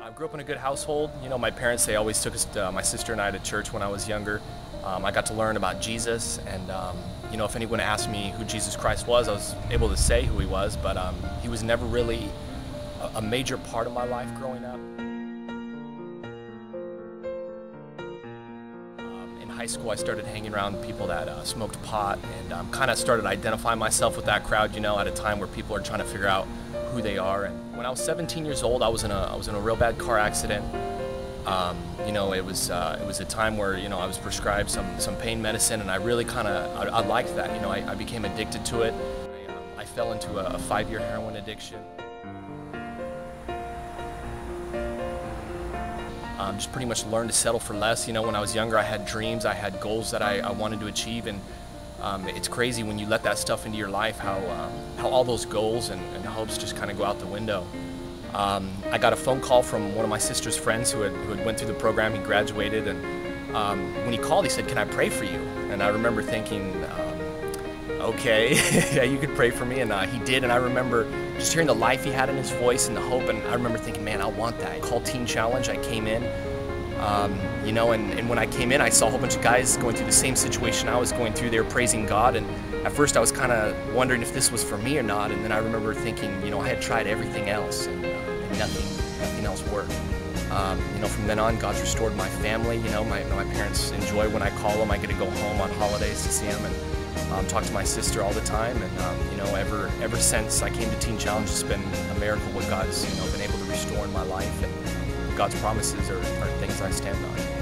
I grew up in a good household. You know, my parents, they always took us, my sister and I, to church when I was younger. I got to learn about Jesus, and you know, if anyone asked me who Jesus Christ was, I was able to say who he was, but he was never really a major part of my life growing up. In high school, I started hanging around people that smoked pot, and kind of started identifying myself with that crowd, you know, at a time where people are trying to figure out who they are. And when I was 17 years old, I was in a real bad car accident. You know, it was a time where, you know, I was prescribed some pain medicine, and I really I liked that. You know, I became addicted to it. I fell into a 5-year heroin addiction. Just pretty much learned to settle for less. You know, when I was younger, I had dreams, I had goals that I wanted to achieve, and it's crazy when you let that stuff into your life, how all those goals and hopes just kind of go out the window. I got a phone call from one of my sister's friends who had went through the program. He graduated, and when he called, he said, "Can I pray for you?" And I remember thinking, okay, yeah, you could pray for me, and he did. And I remember just hearing the life he had in his voice and the hope, and I remember thinking, man, I want that. I called Teen Challenge. I came in, you know, and when I came in, I saw a whole bunch of guys going through the same situation I was going through. They were praising God, and at first I was kind of wondering if this was for me or not, and then I remember thinking, you know, I had tried everything else, and nothing else worked. You know, from then on, God's restored my family. You know, my parents enjoy when I call them. I get to go home on holidays to see them, and talk to my sister all the time. And you know, ever since I came to Teen Challenge, it's been a miracle what God's, you know, been able to restore in my life, and God's promises are things I stand on.